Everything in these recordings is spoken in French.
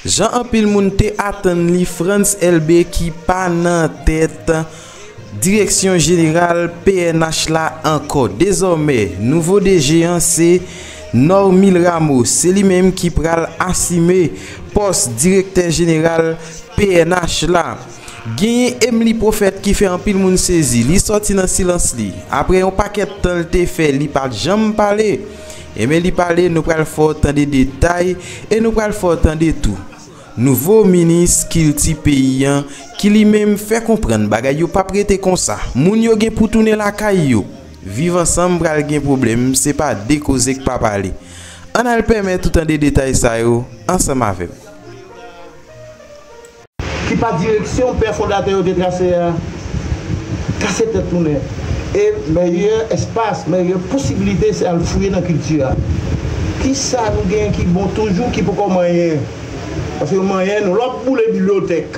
Jean Ampil moun te attend li France LB qui pas nan tête direction générale PNH là encore. Désormais, nouveau DG c'est Normil Ramos, c'est lui-même qui pral assumer poste directeur général PNH là. Gagné Emily Prophète qui fait un pile moun saisi, li sorti dans silence li. Après un paquet de temps te fait, li pas jamais parler. Et mais li parler nous pral fort tant de détails et nous pral fort tant de tout. Nouveau ministre qui ti paysan qui lui-même fait comprendre bagay yo pas prêter comme ça. Moun yo gen pour tourner la caille yo. Vivre ensemble pral gen problème, c'est pas décauser que pas parler. On a le permettre tout en des détails ça yo ensemble avec. Qui pas direction père fondateur de tracé casser tête tourner et meilleur espace meilleure possibilité c'est à fouiller dans culture qui ça nous gagne qui bon toujours qui peut comme moyen parce que moyen nous l'op pour les bibliothèques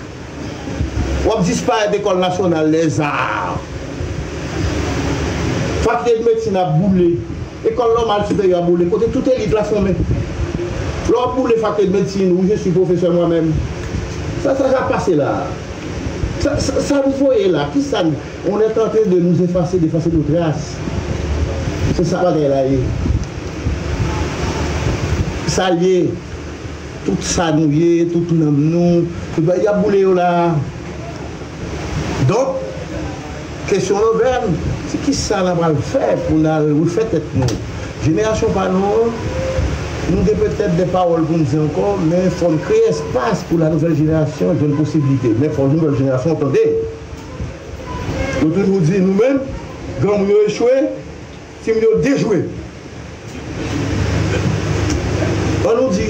on disparaît d'école nationale les arts faculté de médecine a boulé école normale supérieure a boulé côté tout élite la formé l'op pour les facultés de médecine où je suis professeur moi-même. Ça va passer là. Ça vous voyez là. Qui ça? On est en train de nous effacer, d'effacer nos traces. C'est ça là. Ça y est. Tout ça nous y est, tout nous. Il y a boulé là. Donc, question ouverte, c'est qui ça va le faire pour nous faire tête nous? Génération par nous. Nous avons peut-être des paroles pour nous dire encore, mais il faut créer espace pour la nouvelle génération, j'ai une possibilité. Mais il faut que la nouvelle génération entende. Nous toujours dire nous-mêmes, quand nous avons échoué, si nous avons déjoué. On nous dit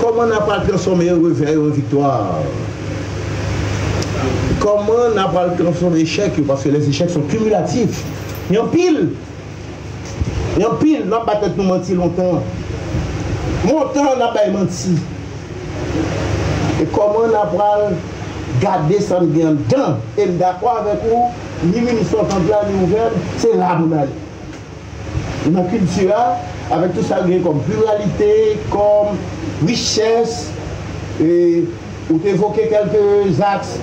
comment on n'a pas transformé un réveil en victoire. Comment on n'a pas transformé l'échec, parce que les échecs sont cumulatifs. Il y a un pile. Il y a un pile, on n'a pas peut-être nous mentir longtemps. Mon temps n'a pas menti. Et comment on a pas gardé ça bien dedans? Et d'accord avec vous, ni ministre en là, ni ouvert, c'est là où on allait. Une culture, avec tout ça comme pluralité, comme richesse, et vous évoquez quelques axes,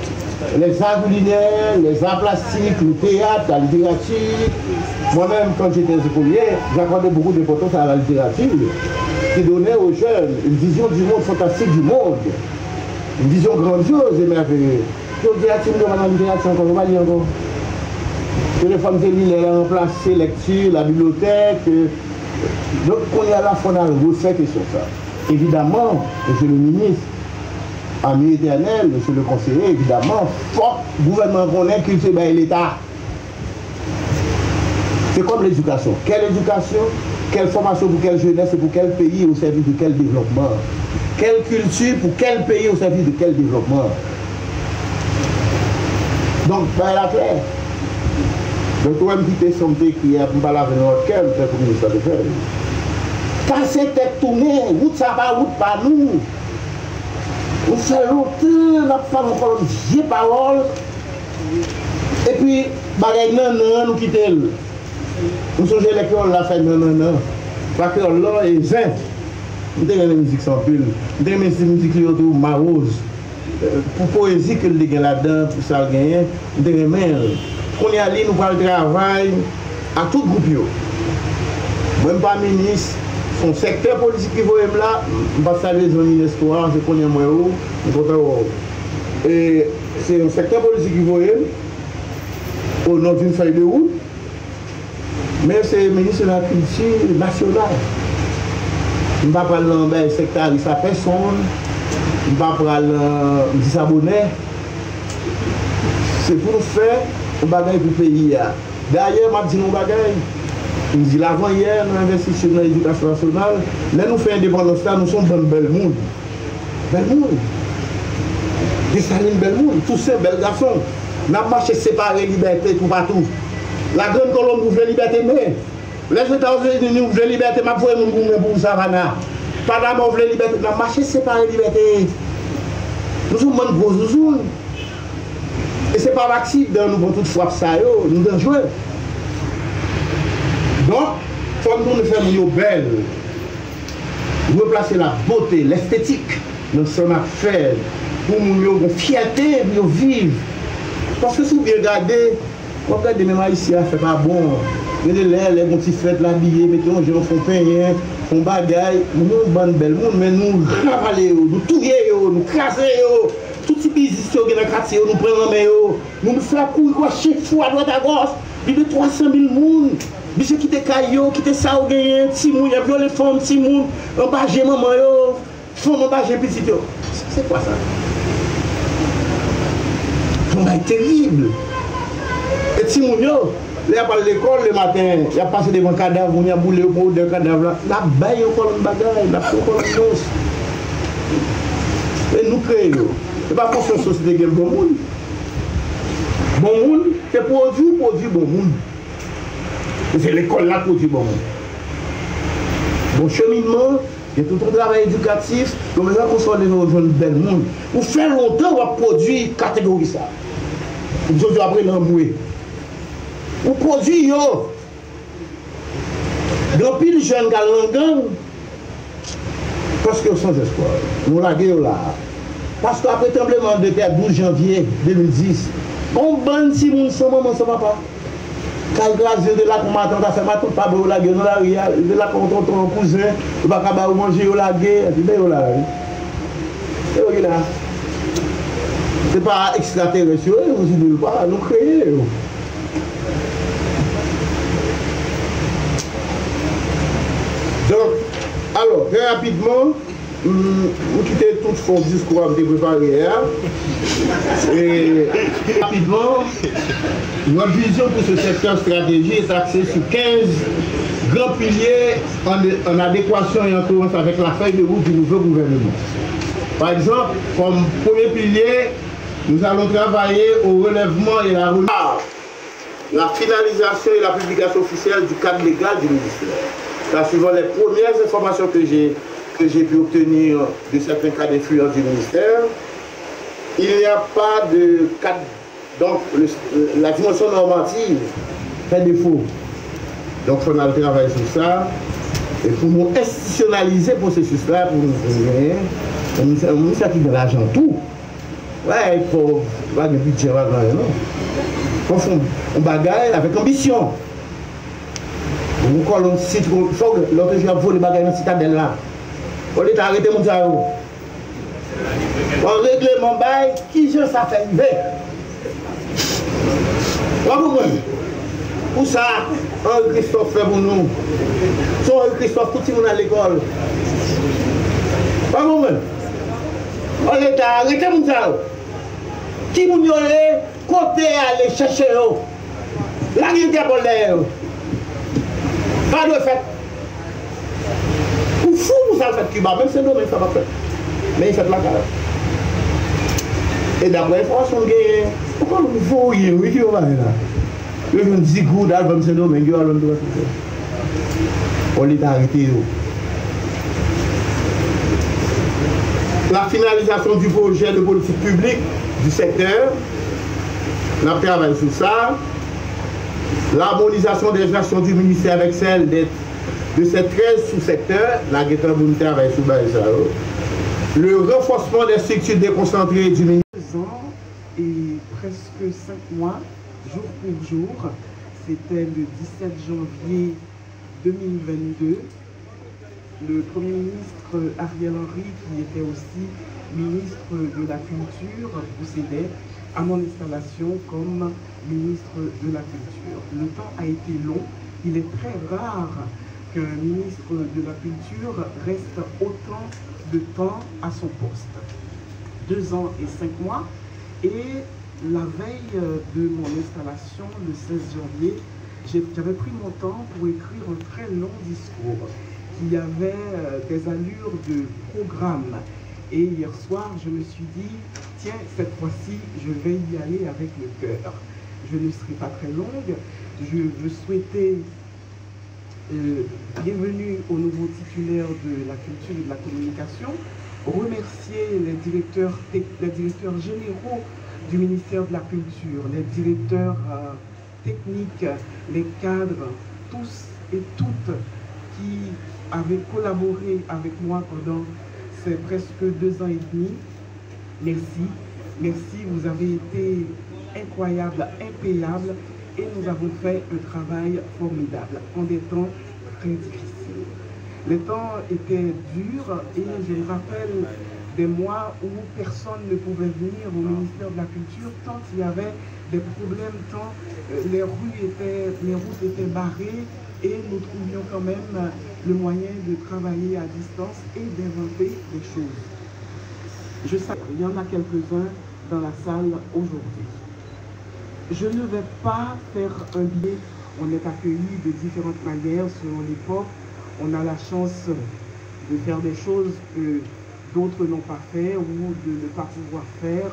les arts culinaires, les arts plastiques, le théâtre, la littérature. Moi-même, quand j'étais écolier, j'accordais beaucoup d'importance à la littérature, qui donnait aux jeunes une vision du monde fantastique du monde, une vision grandiose et merveilleuse. Je dis à Tim de la littérature encore, on va lire encore. Que les femmes élites ont remplacé lecture, la bibliothèque. Donc, on est à la fois dans le refait sur ça. Évidemment, monsieur le ministre, ami éternel, monsieur le conseiller, évidemment, fort gouvernement qu'on est, culture et l'État. C'est comme l'éducation. Quelle éducation? Quelle formation pour quelle jeunesse et pour quel pays au service de quel développement? Quelle culture pour quel pays au service de quel développement? Donc, par la claire. Donc, toi, même qui t'es sommé qui a pas la venue au cœur, c'est comme ça de faire. Casser tête tournée, route ça va, route pas nous. On fait longtemps, la femme encore une vieille parole. Et puis, bagaille non, nous quittons. Nous sommes l'école, la fait non. Parce que là, est zinc. Nous avons la musique sans pull. Nous avons la musique qui est autour marose. Pour poésie que nous avons là-dedans, pour ça gagner, nous avons mail. Quand on est allé, nous parlons de travail à tout groupe. Même pas ministre, son secteur politique qui voit là, je ne vais pas saluer les amis d'histoire, je connais moi où, et c'est un secteur politique qui voit au nom d'une feuille de route. Mais c'est le ministre de la Culture nationale. Je ne vais pas prendre le secteur de sa personne, je ne vais pas prendre le s'abonner. C'est pour faire un bagage pour le pays. D'ailleurs, je dis un bagage. Je dis l'avant-hier, nous investissons dans l'éducation nationale. Là, nous faisons indépendance, nous sommes dans le bel monde. Bel monde. Dessalines, bel monde. Tous ces bel garçons. Nous avons marché séparé liberté tout partout. La grande colombe ouvre la liberté, mais les États-Unis ouvrent la liberté, mais pour nous pour Savannah. Pas d'abord ouvre la liberté, nous avons marché séparé liberté. Nous sommes en gros zouzou. Et ce n'est pas l'accident, nous avons tout frappé ça, nous devons jouer. Donc, il faut que nous nous fassions belle. Replacer la beauté, l'esthétique Nous sommes à faire pour nous une fierté pour vivre. Parce que si vous regardez, vous regardez même ici, c'est pas bon. Regardez les petits fêtes l'habillé, mettez un gens font payer, font bagaille, nous bonne belle monde, mais nous ravaler, nous touiller, nous craser, tout ce business qui est dans le quartier, nous prenons en main, nous nous faisons courir chez fou à droite à gauche, plus de 300 000 personnes. Monsieur qui était caillou, qui était ça, ou gagné, petit moun, il y a violé femme, petit moun, embâché maman, femme embâché petit. C'est quoi ça? C'est terrible. Et petit moun, il a pas l'école le matin, il a passé devant un cadavre, il a boulé au bout d'un cadavre, la baille au col de bagaille, la peau au col de l'os. Et nous créons. C'est pas pour cette société qui est bon monde. Bon monde, c'est produit bon monde. C'est l'école là pour du bon monde. Bon cheminement, il y a tout un travail éducatif, comme ça qu'on soit des jeunes belles monde. Pour faire longtemps, on va produire catégorie ça. Pour que après l'embouer. On produit yo. Dans pile jeune galangan, parce que sans espoir. Nous la guerre là. Parce qu'après le tremblement de terre 12 janvier 2010, on banne si moun sans maman, sans papa. Quand grâce de là qu'on m'attend à faire ma toute pas beau la guerre dans la rue, de là qu'on ton cousin, on va pas manger au la guerre, et puis ben là. Et oui là. C'est pas extraterrestre, nous pas nous créer. Donc, alors, très rapidement, vous quittez tout son discours à préparé. Et rapidement, notre vision pour ce secteur stratégique est axée sur 15 grands piliers en adéquation et en cohérence avec la feuille de route du nouveau gouvernement. Par exemple, comme premier pilier, nous allons travailler au relèvement et la finalisation et la publication officielle du cadre légal du ministère. Là, suivant les premières informations que j'ai pu obtenir de certains cas d'influence du ministère, il n'y a pas de cadre. Donc, la dimension normative fait défaut. Donc, il faut travailler sur ça. Et pour nous institutionnaliser le processus-là, pour nous ministère qui donne l'argent tout. Ouais, il faut pas de budget, non. Il faut un bagage avec ambition. Vous collez un site, l'autre jour, vous volez les bagages dans le citadelle là. On est arrêté, mon dieu. On règle mon bail, qui je ça fait une veille. Pour ça, Henri Christophe fait pour nous. Son Henri Christophe, tout le monde à l'école. Pas bon, on est arrêté, mon dieu. Qui vous n'aurez côté aller chercher eux. La gueule de l'air. Pas de fait. Ou fou, vous avez fait Cuba, même si non, mais ça va faire. Mais il fait la carrière. Et d'après l'information, pourquoi vous voyez, oui, on va là. Je me dis, good, album, c'est non, mais il y a un doigt. On est arrêté. La finalisation du projet de politique publique du secteur, on a travaillé sur ça. L'harmonisation des actions du ministère avec celle de ces 13 sous-secteurs, la guetta vous travaille sur ça. Le renforcement des structures déconcentrées du ministère. 2 ans et presque 5 mois, jour pour jour, c'était le 17 janvier 2022. Le Premier ministre Ariel Henry, qui était aussi ministre de la Culture, procédait à mon installation comme ministre de la Culture. Le temps a été long. Il est très rare qu'un ministre de la Culture reste autant de temps à son poste. 2 ans et 5 mois. Et la veille de mon installation, le 16 janvier, j'avais pris mon temps pour écrire un très long discours qui avait des allures de programme. Et hier soir, je me suis dit, tiens, cette fois-ci, je vais y aller avec le cœur. Je ne serai pas très longue. Je veux souhaiter bienvenue au nouveau titulaire de la culture et de la communication, remercier les directeurs généraux du ministère de la Culture, les directeurs techniques, les cadres, tous et toutes qui avaient collaboré avec moi pendant c'est presque 2 ans et demi. Merci. Merci, vous avez été incroyable, impayable et nous avons fait un travail formidable en des temps très difficiles. Les temps étaient durs et je me rappelle des mois où personne ne pouvait venir au ministère de la Culture tant il y avait des problèmes, tant les routes étaient barrées et nous trouvions quand même le moyen de travailler à distance et d'inventer des choses. Je sais, il y en a quelques-uns dans la salle aujourd'hui. Je ne vais pas faire un billet. On est accueillis de différentes manières selon l'époque. On a la chance de faire des choses que d'autres n'ont pas fait ou de ne pas pouvoir faire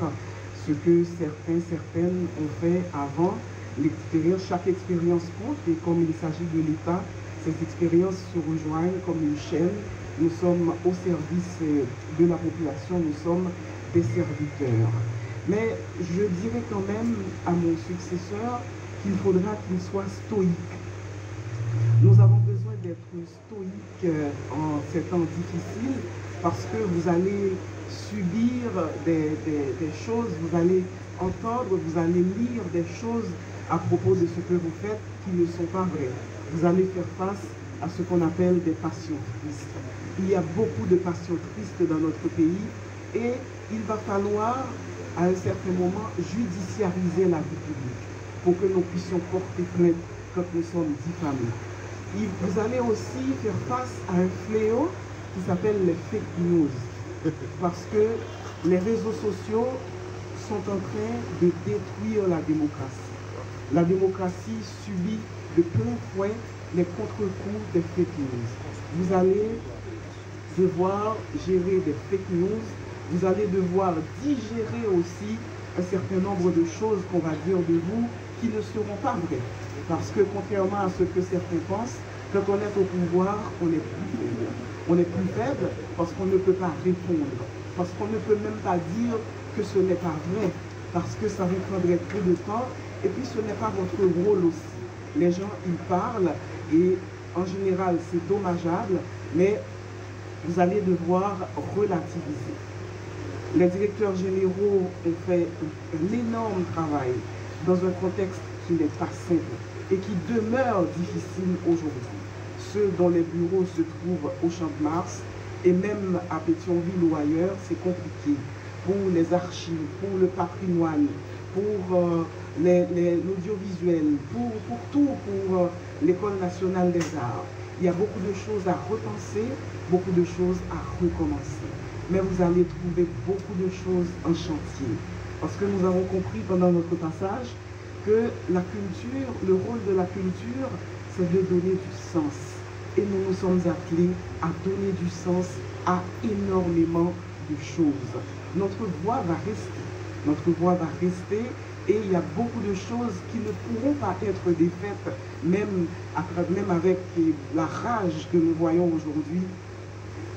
ce que certaines ont fait avant. L'expérience, chaque expérience compte et comme il s'agit de l'État, ces expériences se rejoignent comme une chaîne. Nous sommes au service de la population, nous sommes des serviteurs. Mais je dirais quand même à mon successeur qu'il faudra qu'il soit stoïque. Nous avons besoin d'être stoïques en ces temps difficiles parce que vous allez subir des choses, vous allez entendre, vous allez lire des choses à propos de ce que vous faites qui ne sont pas vraies. Vous allez faire face à ce qu'on appelle des passions tristes. Il y a beaucoup de passions tristes dans notre pays et il va falloir à un certain moment judiciariser la vie publique pour que nous puissions porter plainte quand nous sommes diffamés. Vous allez aussi faire face à un fléau qui s'appelle les fake news parce que les réseaux sociaux sont en train de détruire la démocratie. La démocratie subit de plein fouet les contre-coups des fake news. Vous allez devoir gérer des fake news, vous allez devoir digérer aussi un certain nombre de choses qu'on va dire de vous qui ne seront pas vraies. Parce que contrairement à ce que certains pensent, quand on est au pouvoir, on est plus faible. On est plus faible parce qu'on ne peut pas répondre, parce qu'on ne peut même pas dire que ce n'est pas vrai, parce que ça vous prendrait trop de temps, et puis ce n'est pas votre rôle aussi. Les gens, ils parlent, et en général, c'est dommageable, mais vous allez devoir relativiser. Les directeurs généraux ont fait un énorme travail dans un contexte qui n'est pas simple et qui demeure difficile aujourd'hui. Ceux dont les bureaux se trouvent au Champ de Mars et même à Pétionville ou ailleurs, c'est compliqué. Pour les archives, pour le patrimoine, pour l'audiovisuel, pour tout, pour l'École nationale des arts. Il y a beaucoup de choses à repenser, beaucoup de choses à recommencer. Mais vous allez trouver beaucoup de choses en chantier. Parce que nous avons compris pendant notre passage que la culture, le rôle de la culture, c'est de donner du sens. Et nous nous sommes appelés à donner du sens à énormément de choses. Notre voix va rester. Notre voix va rester et il y a beaucoup de choses qui ne pourront pas être défaites, même avec la rage que nous voyons aujourd'hui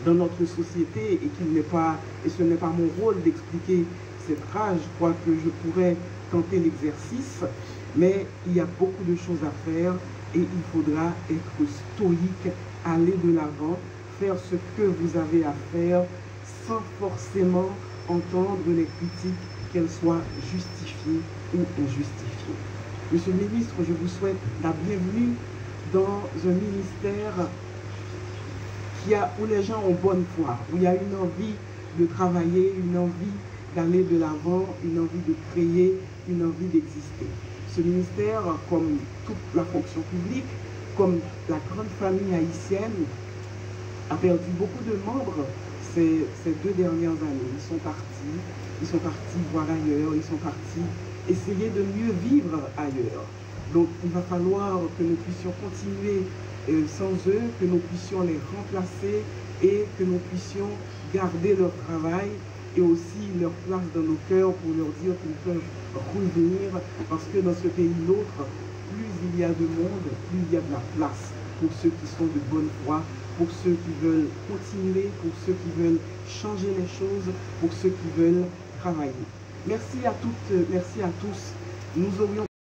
dans notre société et ce n'est pas mon rôle d'expliquer cette rage, je crois que je pourrais tenter l'exercice, mais il y a beaucoup de choses à faire et il faudra être stoïque, aller de l'avant, faire ce que vous avez à faire sans forcément entendre les critiques, qu'elles soient justifiées ou injustifiées. Monsieur le ministre, je vous souhaite la bienvenue dans un ministère où les gens ont bonne foi, où il y a une envie de travailler, une envie d'aller de l'avant, une envie de créer, une envie d'exister. Ce ministère, comme toute la fonction publique, comme la grande famille haïtienne, a perdu beaucoup de membres ces 2 dernières années. Ils sont partis voir ailleurs, ils sont partis essayer de mieux vivre ailleurs. Donc il va falloir que nous puissions continuer sans eux, que nous puissions les remplacer et que nous puissions garder leur travail et aussi leur place dans nos cœurs pour leur dire qu'ils peuvent revenir parce que dans ce pays nôtre, plus il y a de monde, plus il y a de la place pour ceux qui sont de bonne foi, pour ceux qui veulent continuer, pour ceux qui veulent changer les choses, pour ceux qui veulent travailler. Merci à toutes, merci à tous. Nous aurions